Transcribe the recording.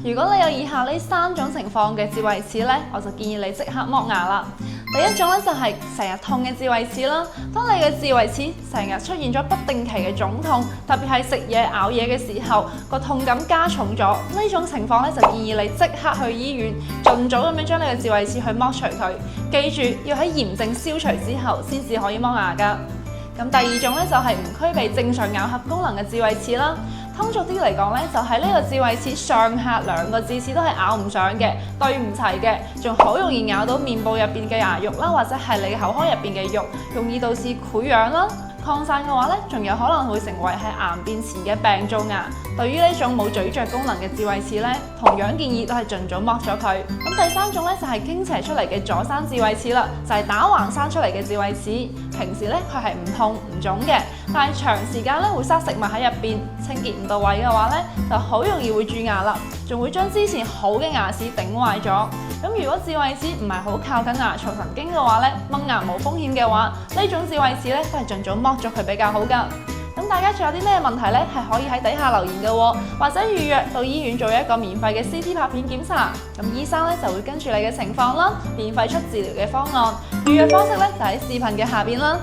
如果你有以下呢3種情況嘅智慧齒呢，我就建議你即刻剝牙啦。第一種咧就係成日痛嘅智慧齒啦。當你嘅智慧齒成日出現咗不定期嘅腫痛，特別係食嘢咬嘢嘅時候，個痛感加重咗，呢種情況咧就建議你即刻去醫院，盡早咁樣將你嘅智慧齒去剝除佢。記住要喺炎症消除之後先至可以剝牙㗎。咁第二種咧就係唔具備正常咬合功能嘅智慧齒啦。通俗啲嚟講咧，就係呢個智慧齒上下兩個智齒都係咬唔上嘅，對唔齊嘅，仲好容易咬到面部入邊嘅牙肉啦，或者係你口腔入邊嘅肉，容易導致潰瘍啦。擴散嘅話咧，仲有可能會成為係癌變前嘅病灶牙。對於呢種冇咀嚼功能嘅智慧齒咧，同樣建議都係盡早剝咗佢。咁第三種咧就係傾斜出嚟嘅阻生智慧齒啦，就係打橫生出嚟嘅智慧齒。平時咧佢係唔痛唔腫嘅，但係長時間咧會塞食物喺入邊，清潔唔到位嘅話咧，就好容易會蛀牙啦，仲會將之前好嘅牙齒頂壞咗。咁如果智慧齒唔係好靠近牙槽神經嘅話咧，掹牙冇風險嘅話，呢種智慧齒咧都係盡早剝咗佢比較好㗎。咁大家仲有啲咩問題咧，係可以喺底下留言嘅喎，或者預約到醫院做一個免費嘅 CT 拍片檢查，咁醫生咧就會跟住你嘅情況啦，免費出治療嘅方案。預約方式咧就喺視頻嘅下邊啦。